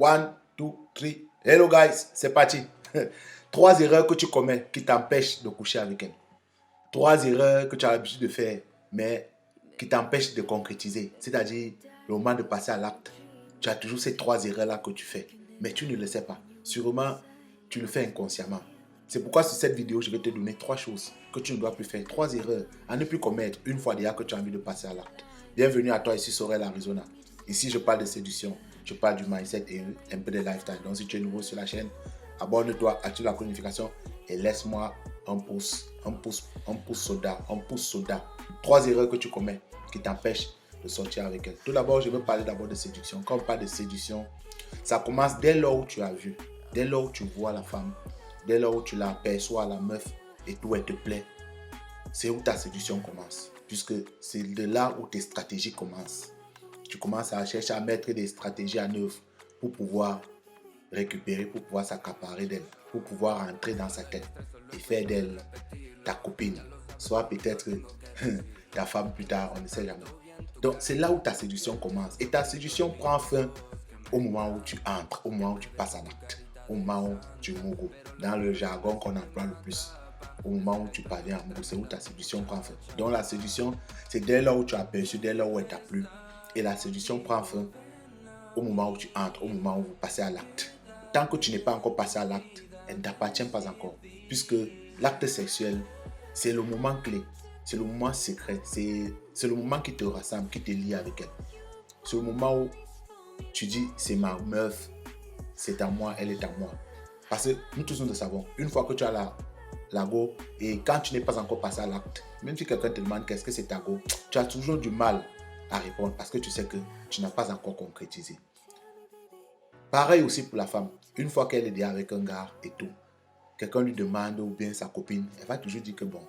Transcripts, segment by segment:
One, two, three. Hello guys, c'est parti. 3 erreurs que tu commets qui t'empêchent de coucher avec elle. 3 erreurs que tu as l'habitude de faire, mais qui t'empêchent de concrétiser. C'est-à-dire, le moment de passer à l'acte. Tu as toujours ces 3 erreurs-là que tu fais, mais tu ne le sais pas. Sûrement, tu le fais inconsciemment. C'est pourquoi sur cette vidéo, je vais te donner 3 choses que tu ne dois plus faire. 3 erreurs à ne plus commettre une fois déjà que tu as envie de passer à l'acte. Bienvenue à toi, ici Sorel Arizona. Ici, je parle de séduction, je parle du mindset et un peu de lifestyle. Donc, si tu es nouveau sur la chaîne, abonne-toi, active la notification et laisse-moi un pouce soda. 3 erreurs que tu commets qui t'empêchent de sortir avec elle. Tout d'abord, je veux parler d'abord de séduction. Quand on parle de séduction, ça commence dès lors où tu as vu, dès lors où tu vois la femme, dès lors où tu l'aperçois, la meuf, et tout, elle te plaît. C'est où ta séduction commence. Puisque c'est de là où tes stratégies commencent. Tu commences à chercher à mettre des stratégies en œuvre pour pouvoir récupérer, pour pouvoir s'accaparer d'elle, pour pouvoir entrer dans sa tête et faire d'elle ta copine, soit peut-être ta femme plus tard, on ne sait jamais. Donc c'est là où ta séduction commence. Et ta séduction prend fin au moment où tu entres, au moment où tu passes à l'acte, au moment où tu mourres. Dans le jargon qu'on emploie le plus, au moment où tu parviens à mourir, c'est où ta séduction prend fin. Donc la séduction, c'est dès là où tu as aperçu, dès là où elle t'a plu. Et la séduction prend fin au moment où tu entres, au moment où vous passez à l'acte. Tant que tu n'es pas encore passé à l'acte, elle ne t'appartient pas encore. Puisque l'acte sexuel, c'est le moment clé, c'est le moment secret, c'est le moment qui te rassemble, qui te lie avec elle. C'est le moment où tu dis, c'est ma meuf, c'est à moi, elle est à moi. Parce que nous tous nous le savons, une fois que tu as la go, et quand tu n'es pas encore passé à l'acte, même si quelqu'un te demande qu'est-ce que c'est ta go, tu as toujours du mal à répondre parce que tu sais que tu n'as pas encore concrétisé. Pareil aussi pour la femme. Une fois qu'elle est déjà avec un gars et tout, quelqu'un lui demande ou bien sa copine, elle va toujours dire que bon,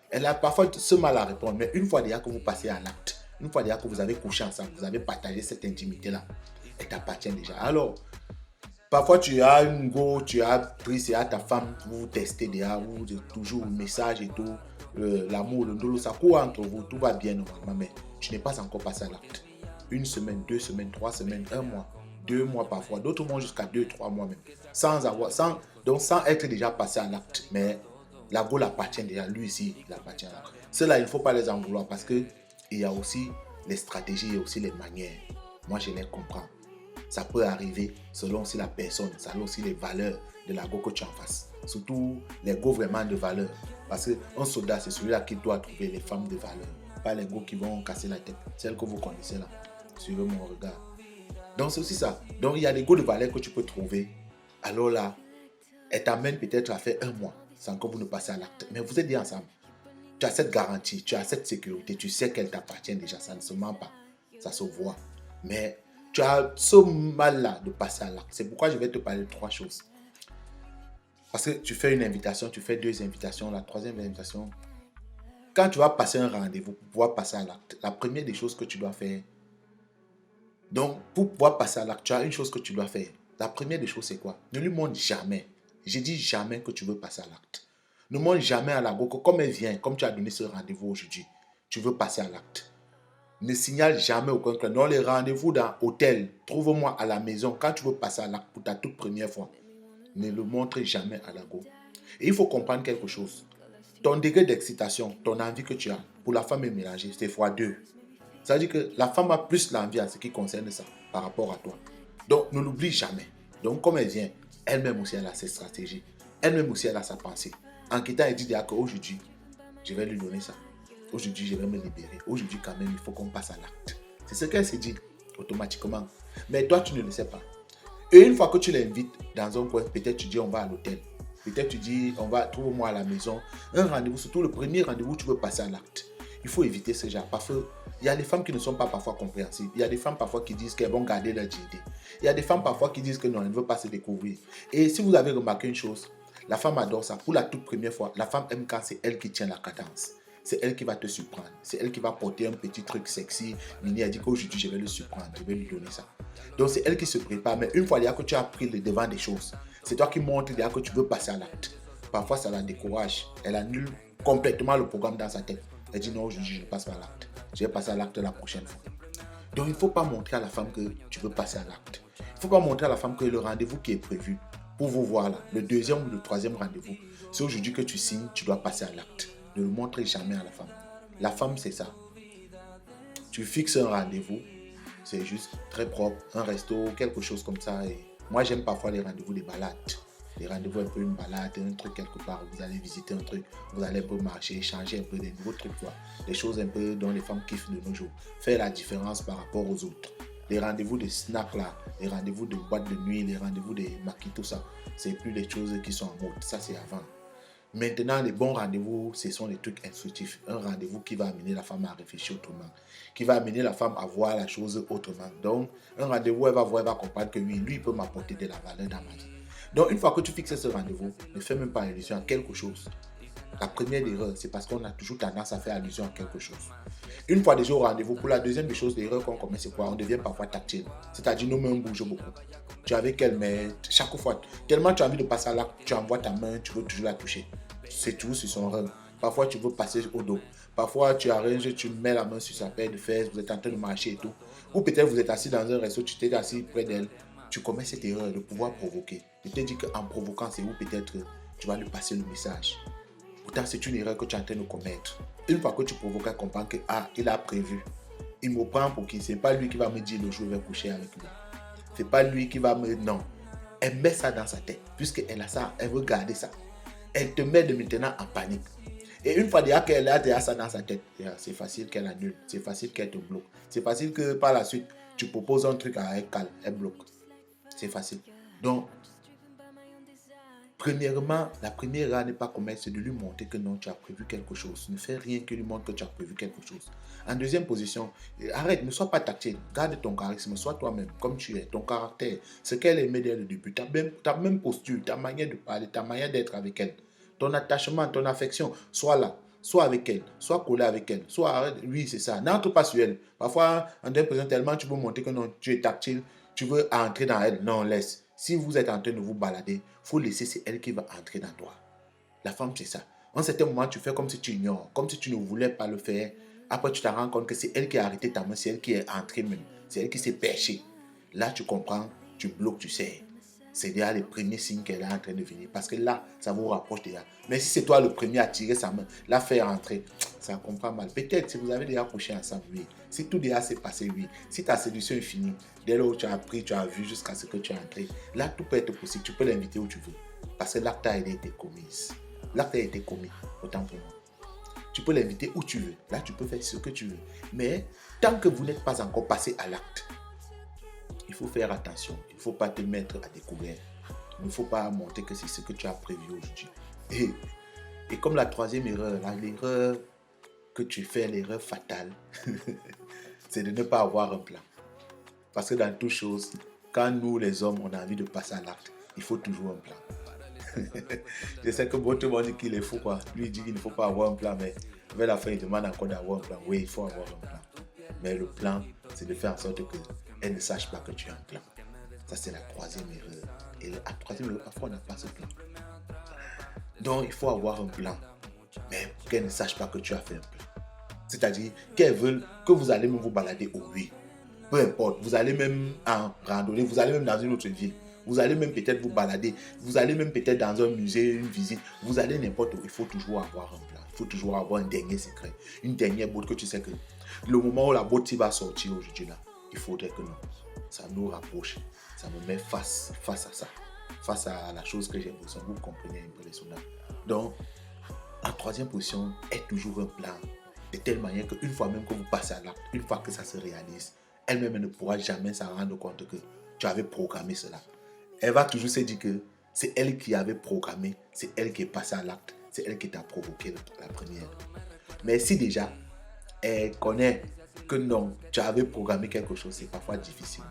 elle a parfois ce mal à répondre, mais une fois déjà que vous passez à l'acte, une fois déjà que vous avez couché ensemble, vous avez partagé cette intimité-là, elle t'appartient déjà. Alors, parfois tu as une go, tu as pris c'est à ta femme, vous testez déjà, vous toujours le message et tout, l'amour, le dolo, ça court entre vous, tout va bien normalement, mais tu n'es pas encore passé à l'acte. 1 semaine, 2 semaines, 3 semaines, 1 mois, 2 mois parfois, d'autres mois jusqu'à 2-3 mois même, sans être déjà passé à l'acte, mais la go l'appartient déjà, lui ici, il appartient là. Cela, il ne faut pas les en vouloir parce que il y a aussi les stratégies et aussi les manières. Moi, je les comprends. Ça peut arriver selon aussi la personne, selon aussi les valeurs de la go que tu en fasses. Surtout les go vraiment de valeur. Parce qu'un soldat, c'est celui-là qui doit trouver les femmes de valeur. Pas les go qui vont casser la tête. Celles que vous connaissez là. Suivez mon regard. Donc c'est aussi ça. Donc il y a les go de valeur que tu peux trouver. Alors là, elle t'amène peut-être à faire 1 mois sans que vous ne passiez à l'acte. Mais vous êtes bien ensemble. Tu as cette garantie, tu as cette sécurité. Tu sais qu'elle t'appartient déjà. Ça ne se ment pas. Ça se voit. Mais tu as ce mal-là de passer à l'acte. C'est pourquoi je vais te parler de 3 choses. Parce que tu fais une invitation, tu fais 2 invitations, la 3e invitation. Quand tu vas passer un rendez-vous pour pouvoir passer à l'acte, la première des choses que tu dois faire, donc pour pouvoir passer à l'acte, tu as une chose que tu dois faire. La première des choses, c'est quoi? Ne lui montre jamais. J'ai dit jamais que tu veux passer à l'acte. Ne montre jamais à la go que comme elle vient, comme tu as donné ce rendez-vous aujourd'hui, tu veux passer à l'acte. Ne signale jamais aucun client. Dans les rendez-vous dans l'hôtel, trouve-moi à la maison quand tu veux passer à l'acte pour ta toute première fois. Ne le montre jamais à la go. Et il faut comprendre quelque chose. Ton degré d'excitation, ton envie que tu as pour la femme est mélangée, c'est x2. Ça veut dire que la femme a plus l'envie en ce qui concerne ça par rapport à toi. Donc ne l'oublie jamais. Donc comme elle vient, elle-même aussi elle a ses stratégies. Elle-même aussi elle a sa pensée. En quittant, elle dit qu'aujourd'hui, je vais lui donner ça. Aujourd'hui, je vais me libérer. Aujourd'hui, quand même, il faut qu'on passe à l'acte. C'est ce qu'elle s'est dit automatiquement. Mais toi, tu ne le sais pas. Et une fois que tu l'invites dans un coin, peut-être tu dis on va à l'hôtel. Peut-être tu dis on va, trouve-moi à la maison. Un rendez-vous, surtout le premier rendez-vous, tu veux passer à l'acte. Il faut éviter ce genre. Parce qu'il y a des femmes qui ne sont pas parfois compréhensibles. Il y a des femmes parfois qui disent qu'elles vont garder leur dignité. Il y a des femmes parfois qui disent que non, elles ne veulent pas se découvrir. Et si vous avez remarqué une chose, la femme adore ça. Pour la toute première fois, la femme aime quand c'est elle qui tient la cadence. C'est elle qui va te surprendre. C'est elle qui va porter un petit truc sexy. Mini a dit qu'aujourd'hui, je vais le surprendre. Je vais lui donner ça. Donc, c'est elle qui se prépare. Mais une fois que tu as pris le devant des choses, c'est toi qui montres que tu veux passer à l'acte. Parfois, ça la décourage. Elle annule complètement le programme dans sa tête. Elle dit non, aujourd'hui, je ne passe pas à l'acte. Je vais passer à l'acte la prochaine fois. Donc, il ne faut pas montrer à la femme que tu veux passer à l'acte. Il faut pas montrer à la femme que le rendez-vous qui est prévu pour vous voir là, le deuxième ou le troisième rendez-vous, c'est aujourd'hui que tu signes, tu dois passer à l'acte. Ne le montrez jamais à la femme. La femme, c'est ça. Tu fixes un rendez-vous, c'est juste très propre, un resto, quelque chose comme ça. Et moi, j'aime parfois les rendez-vous des balades. Les rendez-vous un peu une balade, un truc quelque part, vous allez visiter un truc, vous allez un peu marcher, changer un peu des nouveaux trucs, quoi. Des choses un peu dont les femmes kiffent de nos jours. Faire la différence par rapport aux autres. Les rendez-vous de snack là, les rendez-vous de boîte de nuit, les rendez-vous de maquis, tout ça, c'est plus les choses qui sont en mode. Ça, c'est avant. Maintenant, les bons rendez-vous, ce sont des trucs instructifs. Un rendez-vous qui va amener la femme à réfléchir autrement, qui va amener la femme à voir la chose autrement. Donc, un rendez-vous, elle va voir, elle va comprendre que oui, lui, il peut m'apporter de la valeur dans ma vie. Donc, une fois que tu fixes ce rendez-vous, ne fais même pas allusion à quelque chose. La première erreur, c'est parce qu'on a toujours tendance à faire allusion à quelque chose. Une fois déjà au rendez-vous, pour la deuxième des choses, l'erreur qu'on commet, c'est quoi? On devient parfois tactile. C'est-à-dire, nos mains bougent beaucoup. Tu es avec elle, mais chaque fois, tellement tu as envie de passer à l'acte, tu envoies ta main, tu veux toujours la toucher. C'est tout sur son rêve. Parfois, tu veux passer au dos. Parfois, tu arranges, tu mets la main sur sa paire de fesses, vous êtes en train de marcher et tout. Ou peut-être vous êtes assis dans un resto, tu t'es assis près d'elle. Tu commets cette erreur de pouvoir provoquer. Je te dis qu'en provoquant, c'est où peut-être tu vas lui passer le message. Pourtant, c'est une erreur que tu es en train de commettre. Une fois que tu provoques, elle comprend que, ah, il a prévu. Il me prend pour qui? C'est pas lui qui va me dire le jour où je vais coucher avec lui. C'est pas lui qui va me... Non. Elle met ça dans sa tête. Puisqu'elle a ça, elle veut garder ça. Elle te met de maintenant en panique. Et une fois déjà qu'elle a déjà ça dans sa tête, c'est facile qu'elle annule. C'est facile qu'elle te bloque. C'est facile que par la suite, tu proposes un truc à elle, elle bloque. C'est facile. Donc, premièrement, la première erreur à ne pas commettre, c'est de lui montrer que non, tu as prévu quelque chose. Ne fais rien qui lui montre que tu as prévu quelque chose. En deuxième position, arrête, ne sois pas tactile. Garde ton charisme, sois toi-même, comme tu es, ton caractère. Ce qu'elle aimait dès le début, ta même posture, ta manière de parler, ta manière d'être avec elle. Ton attachement, ton affection, sois là. Sois avec elle, sois collé avec elle, soit arrête, oui, c'est ça. N'entre pas sur elle. Parfois, en deuxième position, tellement tu veux montrer que non, tu es tactile, tu veux entrer dans elle. Non, laisse. Si vous êtes en train de vous balader, il faut laisser, c'est elle qui va entrer dans toi. La femme, c'est ça. En certain moment, tu fais comme si tu ignores, comme si tu ne voulais pas le faire. Après, tu te rends compte que c'est elle qui a arrêté ta main, c'est elle qui est entrée même. C'est elle qui s'est perchée. Là, tu comprends, tu bloques, tu sais. C'est déjà les premiers signes qu'elle est en train de venir. Parce que là, ça vous rapproche déjà. Mais si c'est toi le premier à tirer sa main, la faire entrer, ça comprend mal. Peut-être si vous avez déjà couché ensemble, oui. Si tout déjà s'est passé, oui. Si ta séduction est finie, dès lors où tu as appris, tu as vu jusqu'à ce que tu es entré, là, tout peut être possible. Tu peux l'inviter où tu veux. Parce que l'acte a été commis. L'acte a été commis, autant pour moi. Tu peux l'inviter où tu veux. Là, tu peux faire ce que tu veux. Mais tant que vous n'êtes pas encore passé à l'acte, il faut faire attention. Il ne faut pas te mettre à découvert. Il ne faut pas montrer que c'est ce que tu as prévu aujourd'hui. Et comme la troisième erreur, l'erreur que tu fais, l'erreur fatale, c'est de ne pas avoir un plan. Parce que dans toute chose, quand nous les hommes, on a envie de passer à l'acte, il faut toujours un plan. Je sais que tout le monde dit qu'il est fou, quoi. Lui, il dit qu'il ne faut pas avoir un plan, mais vers la fin, il demande encore d'avoir un plan. Oui, il faut avoir un plan. Mais le plan, c'est de faire en sorte qu'elle ne sache pas que tu as un plan. Ça, c'est la troisième erreur. Et la troisième erreur, parfois, on n'a pas ce plan. Donc, il faut avoir un plan. Mais qu'elle ne sache pas que tu as fait un plan. C'est-à-dire qu'elle veut que vous allez même vous balader au oui. Peu importe, vous allez même en randonnée, vous allez même dans une autre ville. Vous allez même peut-être vous balader. Vous allez même peut-être dans un musée, une visite. Vous allez n'importe où. Il faut toujours avoir un plan. Il faut toujours avoir un dernier secret. Une dernière botte que tu sais que le moment où la botte va sortir aujourd'hui là, il faudrait que non. Ça nous rapproche. Ça nous met face à ça. Face à la chose que j'ai besoin. Vous comprenez un peu les soldats. Donc, en troisième position, est toujours un plan. De telle manière qu'une fois même que vous passez à l'acte, une fois que ça se réalise, elle-même ne pourra jamais s'en rendre compte que tu avais programmé cela. Elle va toujours se dire que c'est elle qui avait programmé, c'est elle qui est passée à l'acte, c'est elle qui t'a provoqué la première. Mais si déjà, elle connaît que non, tu avais programmé quelque chose, c'est parfois difficile.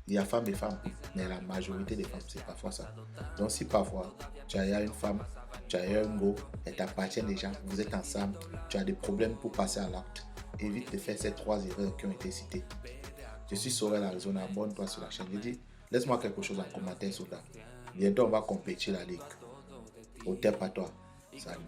Il y a femmes et femmes, mais la majorité des femmes, c'est parfois ça. Donc si parfois, tu as une femme, tu as un go, elle t'appartient déjà, vous êtes ensemble, tu as des problèmes pour passer à l'acte, évite de faire ces trois erreurs qui ont été citées. Je suis Sorel Arizona, abonne-toi sur la chaîne. Je dis, laisse-moi quelque chose en commentaire sur là. Bientôt, on va compléter la ligue. Au tep à toi. Salut.